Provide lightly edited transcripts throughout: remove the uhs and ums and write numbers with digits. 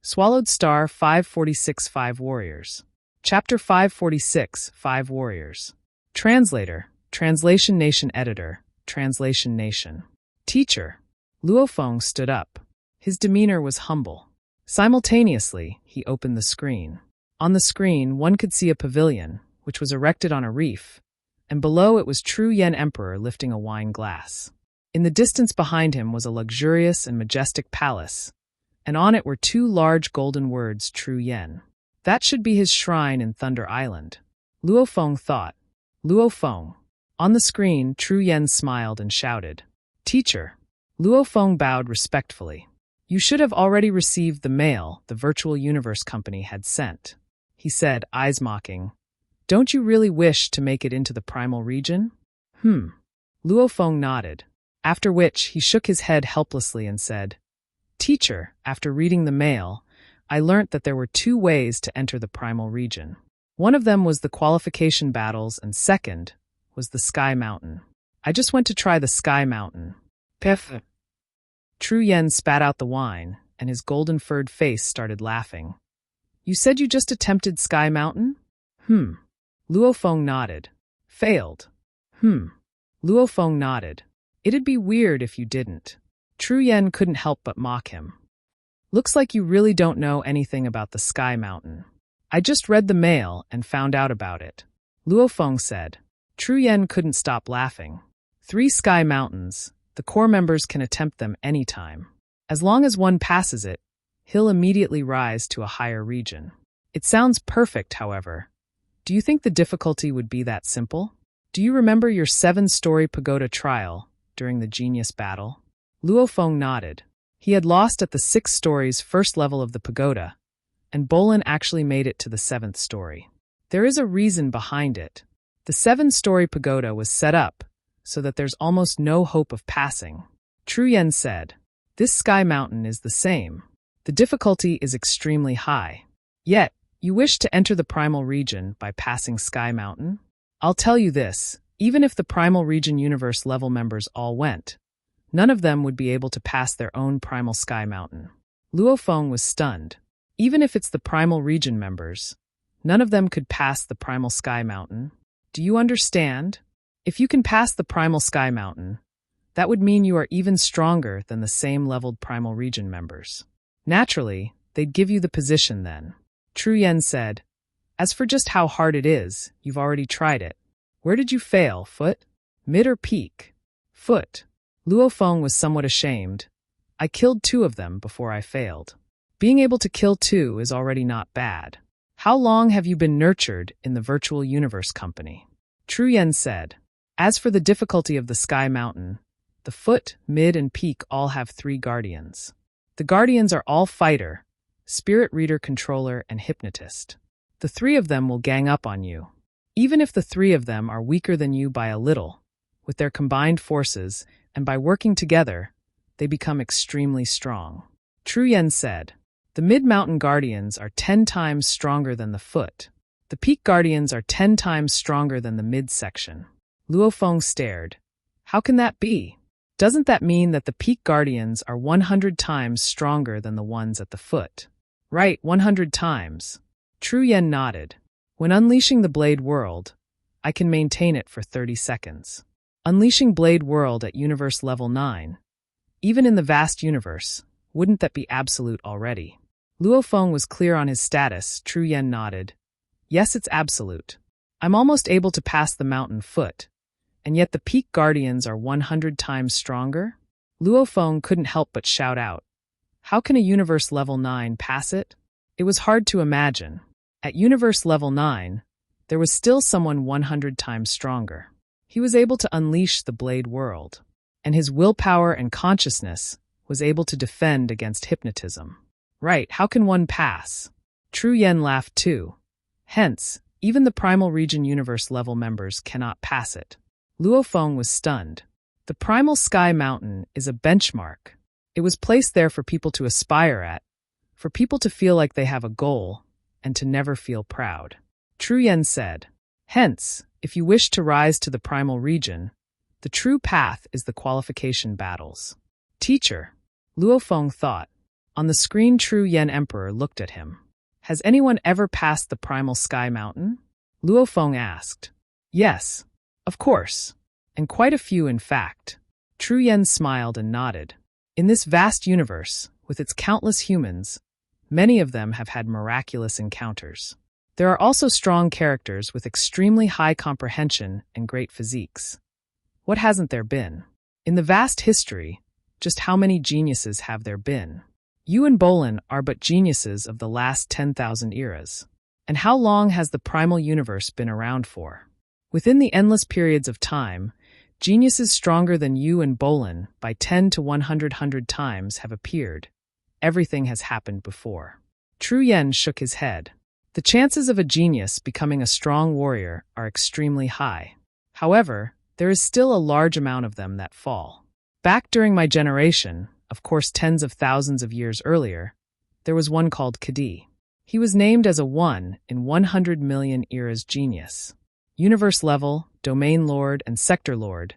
Swallowed Star 546 5 Warriors. Chapter 546 5 Warriors. Translator, Translation Nation Editor, Translation Nation. Teacher. Luo Feng stood up. His demeanor was humble. Simultaneously, he opened the screen. On the screen, one could see a pavilion, which was erected on a reef, and below it was Tru Yen Emperor lifting a wine glass. In the distance behind him was a luxurious and majestic palace, and on it were two large golden words, Tru Yen. That should be his shrine in Thunder Island. Luo Feng thought. Luo Feng. On the screen, Tru Yen smiled and shouted, "Teacher." Luo Feng bowed respectfully. "You should have already received the mail the Virtual Universe Company had sent," he said, eyes mocking. "Don't you really wish to make it into the primal region?" Luo Feng nodded, after which he shook his head helplessly and said, "Teacher, after reading the mail, I learnt that there were two ways to enter the primal region. One of them was the qualification battles and second was the Sky Mountain. I just went to try the Sky Mountain." Pef. Tru Yen spat out the wine, and his golden-furred face started laughing. "You said you just attempted Sky Mountain?" Luo Feng nodded. "Failed." Luo Feng nodded. "It'd be weird if you didn't." Tru Yen couldn't help but mock him. "Looks like you really don't know anything about the Sky Mountain." "I just read the mail and found out about it," Luo Feng said. Tru Yen couldn't stop laughing. 3 Sky Mountains. The core members can attempt them anytime. As long as one passes it, he'll immediately rise to a higher region. It sounds perfect, however. Do you think the difficulty would be that simple? Do you remember your 7-story pagoda trial during the genius battle? Luo Feng nodded. He had lost at the 6 stories first level of the pagoda, and Bolin actually made it to the 7th story. There is a reason behind it. The 7-story pagoda was set up so that there's almost no hope of passing. Tru Yen said, "This Sky Mountain is the same. The difficulty is extremely high. Yet, you wish to enter the primal region by passing Sky Mountain? I'll tell you this, even if the primal region universe level members all went, none of them would be able to pass their own primal Sky Mountain." Luo Feng was stunned. Even if it's the primal region members, none of them could pass the primal Sky Mountain. Do you understand? If you can pass the primal Sky Mountain, that would mean you are even stronger than the same leveled primal region members. Naturally, they'd give you the position then. Tru Yen said, "As for just how hard it is, you've already tried it. Where did you fail, Foot? Mid or peak?" "Foot." Luo Feng was somewhat ashamed. "I killed 2 of them before I failed." Being able to kill 2 is already not bad. "How long have you been nurtured in the Virtual Universe Company?" Tru Yen said, "As for the difficulty of the Sky Mountain, the Foot, Mid, and Peak all have 3 guardians. The guardians are all fighter, spirit reader, controller, and hypnotist. The 3 of them will gang up on you. Even if the 3 of them are weaker than you by a little, with their combined forces, and by working together, they become extremely strong." Tru Yen said, "The Mid-Mountain Guardians are 10 times stronger than the Foot. The Peak Guardians are 10 times stronger than the mid-section." Luo Feng stared. "How can that be? Doesn't that mean that the Peak Guardians are 100 times stronger than the ones at the Foot?" "Right, 100 times. Tru Yen nodded. "When unleashing the Blade World, I can maintain it for 30 seconds. Unleashing Blade World at Universe Level 9, even in the vast universe, wouldn't that be absolute already?" Luo Feng was clear on his status. Tru Yen nodded. "Yes, it's absolute. I'm almost able to pass the mountain Foot, and yet the Peak Guardians are 100 times stronger?" Luo Feng couldn't help but shout out, "How can a Universe Level 9 pass it?" It was hard to imagine. At Universe Level 9, there was still someone 100 times stronger. He was able to unleash the Blade World, and his willpower and consciousness was able to defend against hypnotism. "Right, how can one pass?" Tru Yen laughed too. "Hence, even the Primal Region Universe level members cannot pass it." Luo Feng was stunned. The Primal Sky Mountain is a benchmark. It was placed there for people to aspire at, for people to feel like they have a goal, and to never feel proud. Tru Yen said, "Hence, if you wish to rise to the Primal Region, the true path is the qualification battles." "Teacher," Luo Feng thought, On the screen, True Yen Emperor looked at him. Has anyone ever passed the primal sky mountain? Luo Feng asked. Yes, of course, and quite a few in fact. True Yen smiled and nodded. In this vast universe, with its countless humans, many of them have had miraculous encounters. There are also strong characters with extremely high comprehension and great physiques. What hasn't there been? In the vast history, just how many geniuses have there been? You and Bolin are but geniuses of the last 10,000 eras. And how long has the primal universe been around for? Within the endless periods of time, geniuses stronger than you and Bolin by 10 to 100 times have appeared. Everything has happened before. True Yen shook his head. The chances of a genius becoming a strong warrior are extremely high. However, there is still a large amount of them that fall. Back during my generation, of course tens of thousands of years earlier, there was one called Kadi. He was named as a 1 in 100 million eras genius. Universe level, domain lord, and sector lord,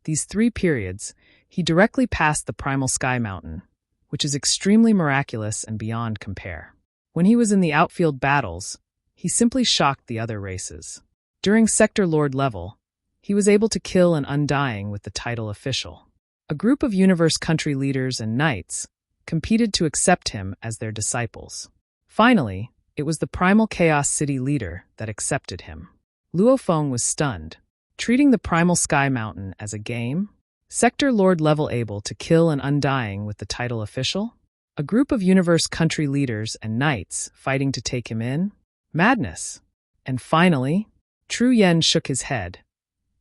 these 3 periods, he directly passed the primal sky mountain, which is extremely miraculous and beyond compare. When he was in the outfield battles, he simply shocked the other races. During sector lord level, he was able to kill an undying with the title official. A group of universe country leaders and knights competed to accept him as their disciples. Finally, it was the primal chaos city leader that accepted him. Luo Feng was stunned. Treating the primal sky mountain as a game? Sector lord level able to kill an undying with the title official? A group of universe country leaders and knights fighting to take him in? Madness. And finally, True Yen shook his head.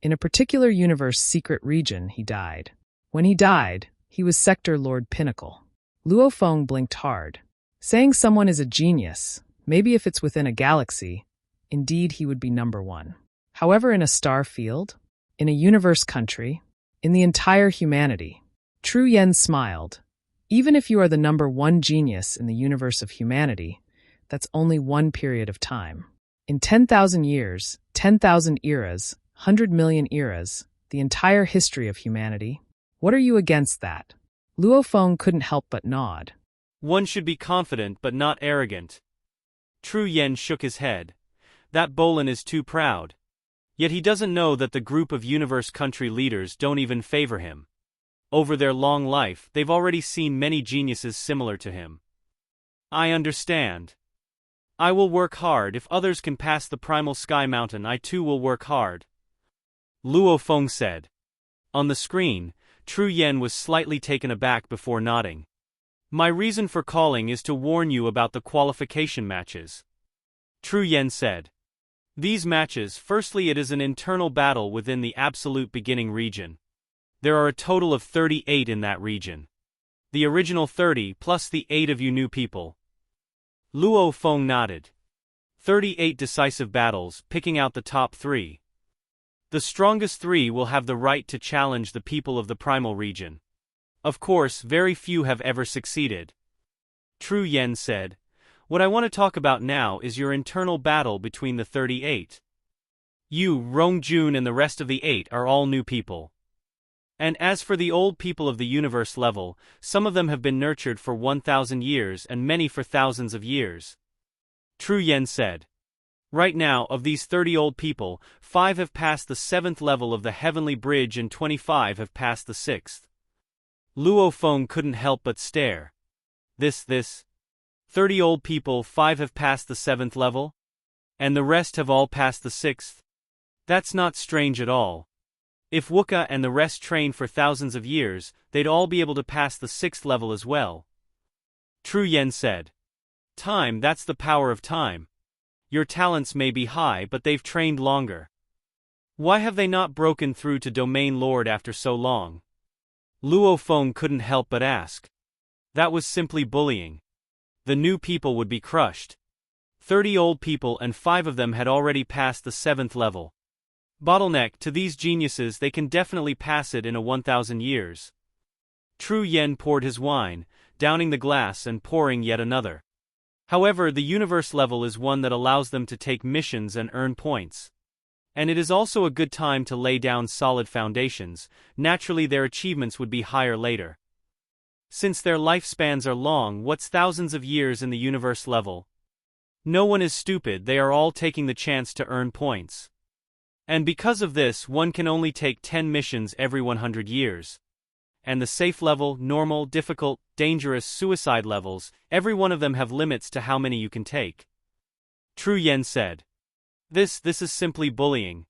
In a particular universe secret region, he died. When he died, he was Sector Lord Pinnacle. Luo Feng blinked hard. Saying someone is a genius, maybe if it's within a galaxy, indeed he would be number 1. However, in a star field, in a universe country, in the entire humanity, True Yen smiled. Even if you are the number 1 genius in the universe of humanity, that's only one period of time. In 10,000 years, 10,000 eras, 100 million eras, the entire history of humanity, what are you against that? Luo Feng couldn't help but nod. One should be confident but not arrogant. True Yen shook his head. That Bolin is too proud. Yet he doesn't know that the group of universe country leaders don't even favor him. Over their long life, they've already seen many geniuses similar to him. I understand. I will work hard. If others can pass the primal sky mountain, I too will work hard. Luo Feng said. On the screen, True Yen was slightly taken aback before nodding. My reason for calling is to warn you about the qualification matches. True Yen said. These matches, firstly, it is an internal battle within the absolute beginning region. There are a total of 38 in that region. The original 30 plus the 8 of you new people. Luo Feng nodded. 38 decisive battles, picking out the top 3. The strongest 3 will have the right to challenge the people of the primal region. Of course, very few have ever succeeded. True Yen said. What I want to talk about now is your internal battle between the 38. You, Rong Jun, and the rest of the 8 are all new people. And as for the old people of the universe level, some of them have been nurtured for 1,000 years and many for thousands of years. True Yen said. Right now, of these 30 old people, 5 have passed the 7th level of the Heavenly Bridge and 25 have passed the 6th. Luo Feng couldn't help but stare. This. 30 old people, 5 have passed the 7th level? And the rest have all passed the 6th? That's not strange at all. If Wuka and the rest train for thousands of years, they'd all be able to pass the 6th level as well. True Yen said. Time, that's the power of time. Your talents may be high, but they've trained longer. Why have they not broken through to Domain Lord after so long? Luo Feng couldn't help but ask. That was simply bullying. The new people would be crushed. 30 old people and 5 of them had already passed the 7th level. Bottleneck, to these geniuses, they can definitely pass it in a 1,000 years. True Yen poured his wine, downing the glass and pouring yet another. However, the universe level is one that allows them to take missions and earn points. And it is also a good time to lay down solid foundations. Naturally, their achievements would be higher later. Since their lifespans are long, what's thousands of years in the universe level? No one is stupid, they are all taking the chance to earn points. And because of this, one can only take 10 missions every 100 years. And the safe level, normal, difficult, dangerous, suicide levels, every one of them have limits to how many you can take. Tru Yen said. This is simply bullying.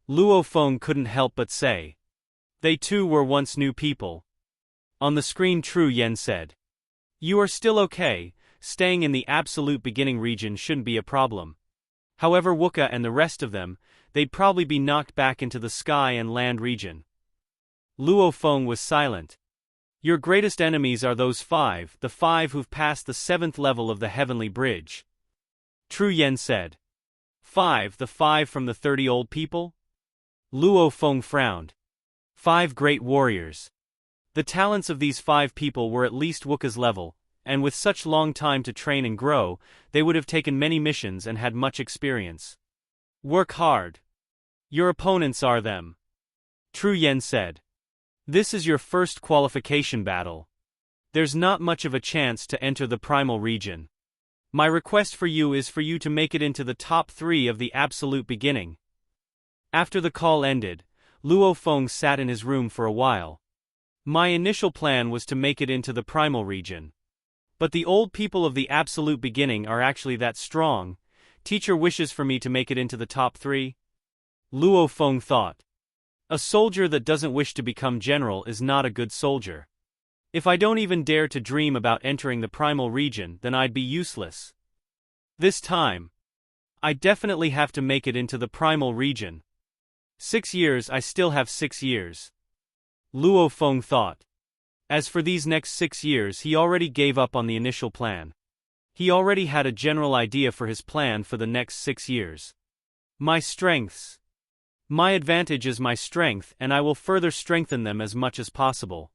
Luo Feng couldn't help but say. They too were once new people. On the screen Tru Yen said. You are still okay, staying in the absolute beginning region shouldn't be a problem. However, Wuka and the rest of them, they'd probably be knocked back into the sky and land region. Luo Feng was silent. Your greatest enemies are those five, the five who've passed the 7th level of the Heavenly Bridge. Tru Yen said. The five from the 30 old people? Luo Feng frowned. 5 great warriors. The talents of these 5 people were at least Wuka's level, and with such long time to train and grow, they would have taken many missions and had much experience. Work hard. Your opponents are them. Tru Yen said. This is your first qualification battle. There's not much of a chance to enter the primal region. My request for you is for you to make it into the top 3 of the absolute beginning. After the call ended, Luo Feng sat in his room for a while. My initial plan was to make it into the primal region. But the old people of the absolute beginning are actually that strong. Teacher wishes for me to make it into the top 3? Luo Feng thought. A soldier that doesn't wish to become general is not a good soldier. If I don't even dare to dream about entering the primal region, then I'd be useless. This time, I definitely have to make it into the primal region. 6 years, I still have 6 years. Luo Feng thought. As for these next 6 years, he already gave up on the initial plan. He already had a general idea for his plan for the next 6 years. My strengths. My advantage is my strength, and I will further strengthen them as much as possible.